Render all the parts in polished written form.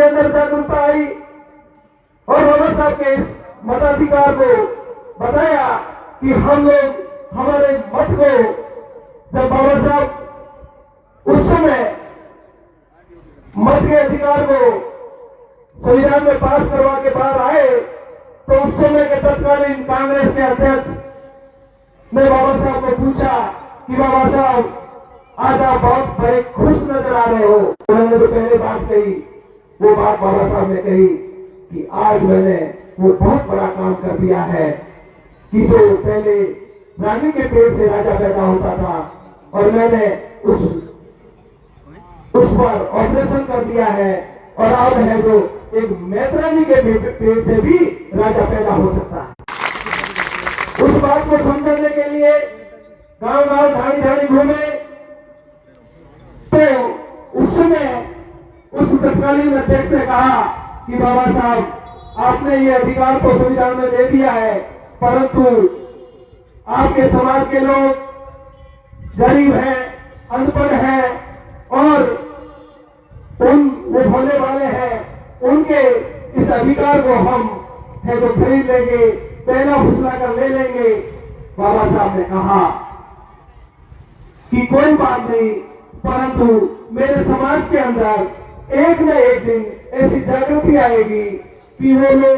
अंदर जागरूकता आई और बाबा साहब के इस मताधिकार को बताया कि हम लोग हमारे मत को, जब बाबा साहब उस समय मत के अधिकार को संविधान में पास करवा के बाहर आए, तो उस समय के तत्कालीन कांग्रेस के अध्यक्ष ने बाबा साहब को पूछा कि बाबा साहब आज आप बहुत बड़े खुश नजर आ रहे हो। उन्होंने तो पहले बात कही, वो बात बाबा साहब ने कही कि आज मैंने वो बहुत बड़ा काम कर दिया है कि जो पहले रानी के पेट से राजा पैदा होता था और मैंने उस पर ऑपरेशन कर दिया है, और अब है जो एक मैत्रानी के पेट से भी राजा पैदा हो सकता है। उस बात को समझने के लिए गांव गांव ढाणी ढाणी घूमे, तो उस समय उस तत्कालीन अध्यक्ष ने कहा कि बाबा साहब आपने ये अधिकार तो संविधान में दे दिया है, परंतु आपके समाज के लोग गरीब हैं, अनपढ़ हैं और वो भोले वाले हैं, उनके इस अधिकार को हम है जो खरीद लेंगे, पहला फुसला कर ले लेंगे। बाबा साहब ने कहा कि कोई बात नहीं, परंतु मेरे समाज के अंदर एक न एक दिन ऐसी जागृति आएगी कि वो लोग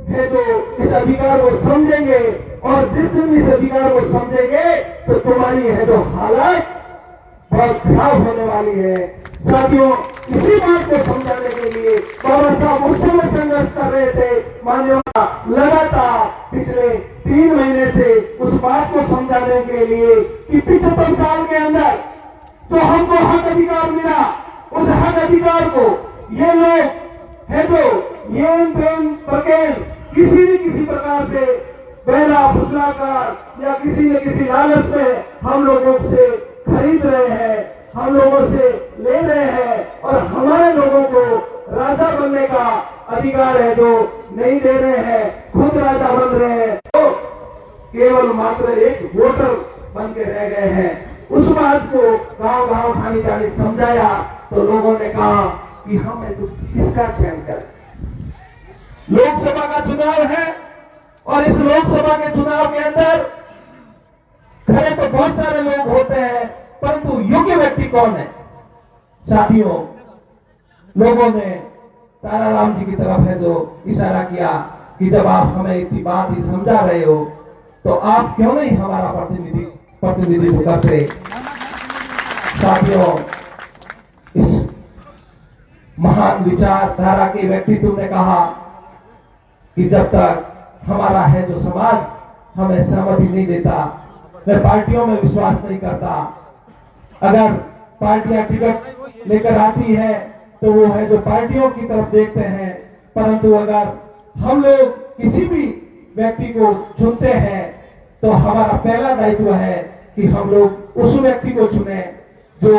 है जो इस अधिकार को समझेंगे, और जिस दिन इस अधिकार को समझेंगे तो तुम्हारी है जो हालत बहुत खराब होने वाली है। साथियों, इसी बात को समझाने के लिए बाबा साहब उस समय संघर्ष कर रहे थे। मान्यवर लगातार पिछले 3 महीने से उस बात को समझाने के लिए कि 75 साल के अंदर जो हमको हक अधिकार मिला, उस हक अधिकार को ये लोग है जो येन प्रेम प्रकेल किसी न किसी प्रकार से पहला फुसला कर या किसी न किसी लालच में हम लोगों से खरीद रहे हैं, हम लोगों से ले रहे हैं, और हमारे लोगों को राजा बनने का अधिकार है जो नहीं दे रहे हैं, खुद राजा बन रहे हैं, तो केवल मात्र एक वोटर बन के रह गए हैं। उस बात को गांव गांव ठाणी ठाणी समझाया तो लोगों ने कहा कि हम तो किसका चयन करें। लोकसभा का चुनाव है और इस लोकसभा के चुनाव के अंदर खड़े तो बहुत सारे लोग होते हैं, परंतु योग्य व्यक्ति कौन है? साथियों, लोगों ने ताराराम जी की तरफ है जो इशारा किया कि जब आप हमें इतनी बात ही समझा रहे हो तो आप क्यों नहीं हमारा प्रतिनिधित्व करते। साथियों, इस महान विचारधारा के व्यक्तित्व ने कहा कि जब तक हमारा है जो समाज हमें सहमति नहीं देता, मैं पार्टियों में विश्वास नहीं करता। अगर पार्टियां टिकट लेकर आती है तो वो है जो पार्टियों की तरफ देखते हैं, परंतु अगर हम लोग किसी भी व्यक्ति को चुनते हैं तो हमारा पहला दायित्व है कि हम लोग उस व्यक्ति को चुने जो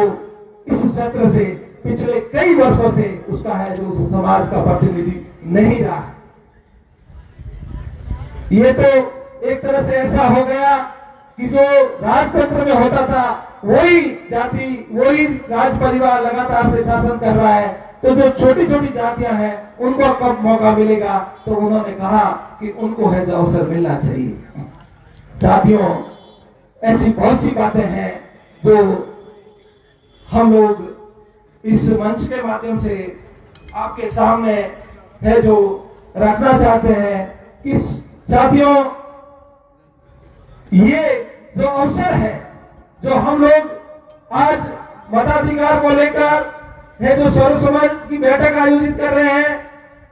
इस क्षेत्र से पिछले कई वर्षों से उसका है जो उस समाज का प्रतिनिधि नहीं रहा। ये तो एक तरह से ऐसा हो गया कि जो राजतंत्र में होता था वही जाति, वही राज परिवार लगातार से शासन कर रहा है, तो जो छोटी छोटी जातियां हैं उनको कब मौका मिलेगा, तो उन्होंने कहा कि उनको है जो अवसर मिलना चाहिए। साथियों, ऐसी बहुत सी बातें हैं जो हम लोग इस मंच के माध्यम से आपके सामने है जो रखना चाहते हैं कि साथियों, ये जो अवसर है जो हम लोग आज मताधिकार को लेकर है जो सर्व समाज की बैठक आयोजित कर रहे हैं,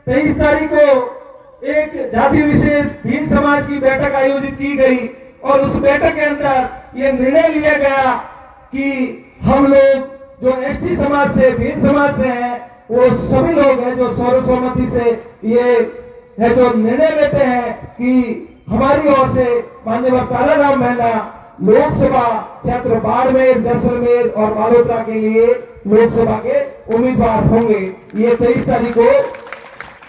23 तारीख को एक जाति विशेष भील समाज की बैठक आयोजित की गई और उस बैठक के अंदर ये निर्णय लिया गया कि हम लोग जो एसटी समाज से, भील समाज से हैं, वो सभी लोग हैं जो सर्वसम्मति से ये है जो निर्णय लेते हैं कि हमारी ओर से माननीय ताराराम महिला लोकसभा क्षेत्र बाड़मेर, जैसलमेर और बालोतरा के लिए लोकसभा के उम्मीदवार होंगे। ये 23 तारीख को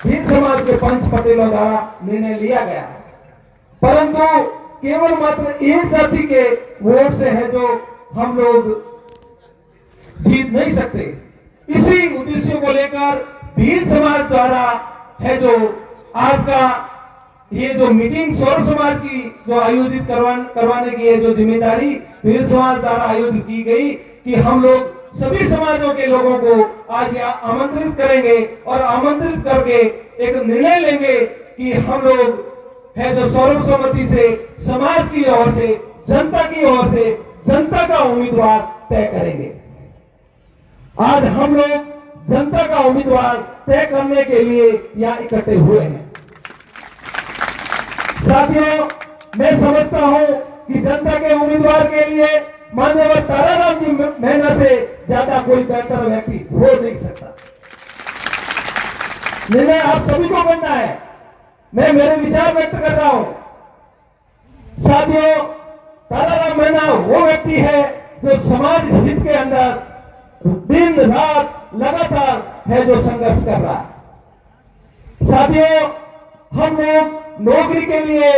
भील समाज के पंच पटेलों द्वारा निर्णय लिया गया है, परंतु केवल मात्र एक जाति के वोट से है जो हम लोग जीत नहीं सकते। इसी उद्देश्य को लेकर भील समाज द्वारा है जो आज का ये जो मीटिंग सौर समाज की जो आयोजित करवाने की है जो जिम्मेदारी भील समाज द्वारा आयोजित की गई कि हम लोग सभी समाजों के लोगों को आज यहाँ आमंत्रित करेंगे और आमंत्रित करके एक निर्णय लेंगे कि हम लोग है जो सर्वसम्मति से समाज की ओर से जनता की ओर से जनता का उम्मीदवार तय करेंगे। आज हम लोग जनता का उम्मीदवार तय करने के लिए यहाँ इकट्ठे हुए हैं। साथियों, मैं समझता हूं कि जनता के उम्मीदवार के लिए माननीय ताराराम जी मेहना से ज्यादा कोई बेहतर व्यक्ति हो नहीं सकता। निर्णय आप सभी को करना है। मैं मेरे विचार व्यक्त कर रहा हूं। साथियों, ताराराम मेहना वो व्यक्ति है जो समाज हित के अंदर दिन रात लगातार है जो संघर्ष कर रहा है। साथियों, हम लोग नौकरी के लिए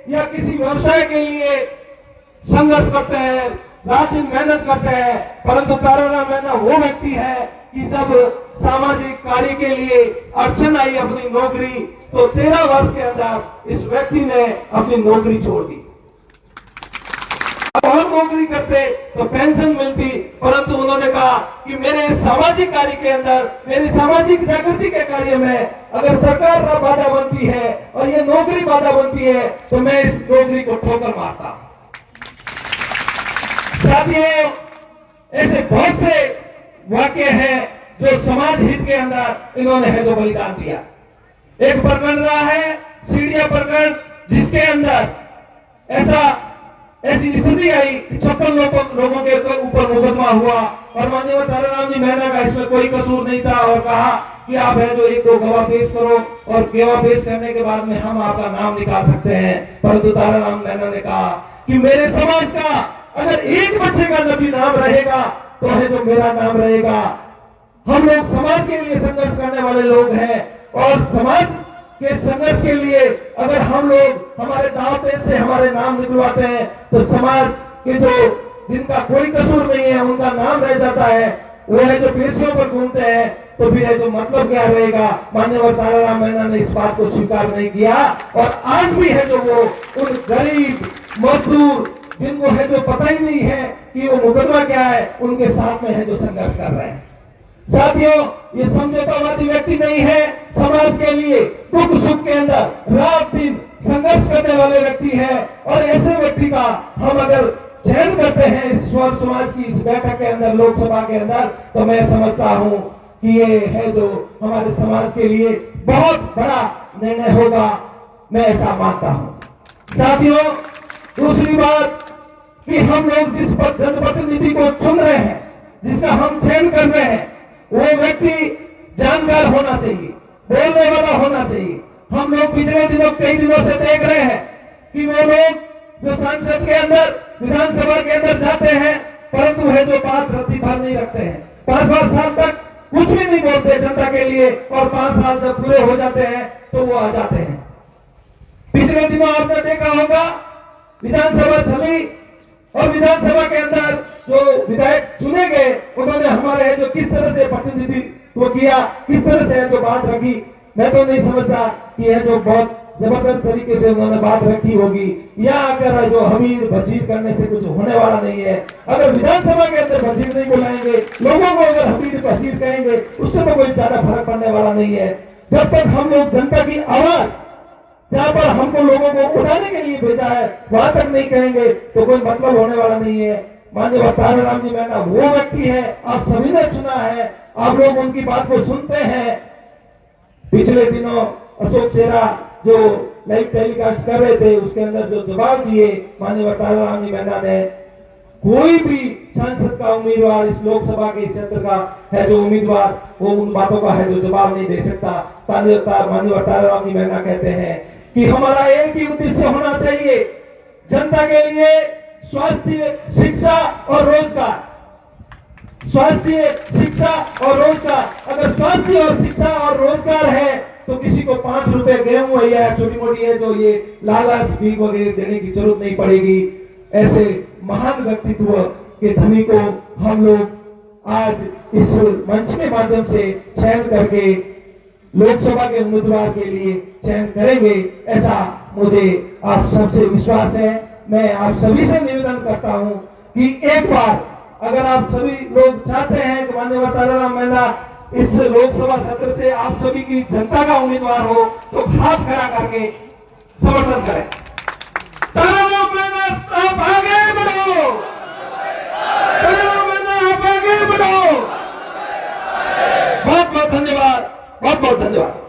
या किसी व्यवसाय के लिए संघर्ष करते हैं, रात दिन मेहनत करते हैं, परंतु ताराराम मेहना वो व्यक्ति है कि जब सामाजिक कार्य के लिए अड़चन आई अपनी नौकरी तो 13 वर्ष के अंदर इस व्यक्ति ने अपनी नौकरी छोड़ दी। और नौकरी करते तो पेंशन मिलती, परंतु उन्होंने कहा कि मेरे सामाजिक कार्य के अंदर मेरी सामाजिक जागृति के कार्य में अगर सरकार बाधा बनती है और ये नौकरी बाधा बनती है तो मैं इस नौकरी को ठोकर मारता। साथियों, ऐसे बहुत से वाक्य हैं जो समाज हित के अंदर इन्होंने है जो बलिदान दिया। एक प्रकरण रहा है सीढ़िया प्रकरण, जिसके अंदर ऐसी स्थिति आई 56 लोगों के ऊपर मुकदमा हुआ और माननीय ताराराम जी मेहना का इसमें कोई कसूर नहीं था और कहा कि आप है जो 1-2 गवाह पेश करो और गवाह पेश करने के बाद में हम आपका नाम निकाल सकते हैं। परंतु ताराराम मेहना ने कहा कि मेरे समाज का अगर एक बच्चे का भी नाम रहेगा तो है जो मेरा नाम रहेगा। हम लोग समाज के लिए संघर्ष करने वाले लोग हैं और समाज के संघर्ष के लिए अगर हम लोग हमारे दांव पेच से हमारे नाम निकलवाते हैं तो समाज के जो जिनका कोई कसूर नहीं है उनका नाम रह जाता है, वो है जो पेशियों पर घूमते हैं, तो फिर है जो मतलब क्या रहेगा। माननीय ताराराम मेहना ने इस बात को स्वीकार नहीं किया और आज भी है जो वो उन गरीब मजदूर जिनको है जो पता ही नहीं है कि वो मुकदमा क्या है, उनके साथ में है जो संघर्ष कर रहे हैं। साथियों, ये समझौतावादी व्यक्ति नहीं है, समाज के लिए दुख सुख के अंदर रात दिन संघर्ष करने वाले व्यक्ति है और ऐसे व्यक्ति का हम अगर चयन करते हैं इस स्वर समाज की इस बैठक के अंदर, लोकसभा के अंदर, तो मैं समझता हूं कि ये है जो हमारे समाज के लिए बहुत बड़ा निर्णय होगा, मैं ऐसा मानता हूं। साथियों, दूसरी बात कि हम लोग जिस जनप्रतिनिधि को चुन रहे हैं, जिसका हम चयन कर रहे हैं, वो व्यक्ति जानकार होना चाहिए, बोलने वाला होना चाहिए। हम लोग पिछले दिनों कई दिनों से देख रहे हैं कि वो लोग जो संसद के अंदर विधानसभा के अंदर जाते हैं परंतु है जो बात रत्ती भर नहीं रखते हैं, 5-5 साल तक कुछ भी नहीं बोलते जनता के लिए और 5 साल जब पूरे हो जाते हैं तो वो आ जाते हैं। पिछले दिनों आपने देखा होगा विधानसभा चली और विधानसभा के अंदर जो विधायक चुने गए उन्होंने हमारे जो किस तरह से प्रतिनिधित्व किया, किस तरह से जो बात रखी, मैं तो नहीं समझता कि यह जो बहुत जबरदस्त तरीके से उन्होंने बात रखी होगी या अगर जो हमीर बशीर करने से कुछ होने वाला नहीं है। अगर विधानसभा के अंदर बशीर नहीं बुलाएंगे, लोगों को अगर हमीर बशीर कहेंगे, उससे तो कोई ज्यादा फर्क पड़ने वाला नहीं है। जब तक हम लोग जनता की आवाज जहां पर हमको लोगों को उठाने के लिए भेजा है वहां तक नहीं कहेंगे तो कोई मतलब होने वाला नहीं है। माननीय ताराराम जी मेहना वो व्यक्ति है, आप सभी ने सुना है, आप लोग उनकी बात को सुनते हैं। पिछले दिनों अशोक शेरा जो लाइव टेलीकास्ट कर रहे थे उसके अंदर जो जवाब दिए माननीय ताराराम जी मेहना ने, कोई भी सांसद का उम्मीदवार इस लोकसभा के क्षेत्र का है जो उम्मीदवार वो उन बातों का है जो जवाब नहीं दे सकता। माननीय ताराराम जी मेहना कहते हैं कि हमारा एक ही उद्देश्य होना चाहिए, जनता के लिए स्वास्थ्य, शिक्षा और रोजगार। स्वास्थ्य, शिक्षा और रोजगार। अगर स्वास्थ्य और शिक्षा और रोजगार है तो किसी को 5 रुपए गेहूं है या छोटी मोटी है जो ये लालच भीख वगैरह देने की जरूरत नहीं पड़ेगी। ऐसे महान व्यक्तित्व के धनी को हम लोग आज इस मंच के माध्यम से चयन करके लोकसभा के उम्मीदवार के लिए चयन करेंगे, ऐसा मुझे आप सबसे विश्वास है। मैं आप सभी से निवेदन करता हूं कि एक बार अगर आप सभी लोग चाहते हैं कि माननीय ताराराम मीणा इस लोकसभा सत्र से आप सभी की जनता का उम्मीदवार हो, तो हाथ खड़ा करके समर्थन करें। ताराराम मीणा आप आगे बढ़ो, ताराराम मीणा आप आगे बढ़ो। बहुत बहुत धन्यवाद, बहुत बहुत धन्यवाद।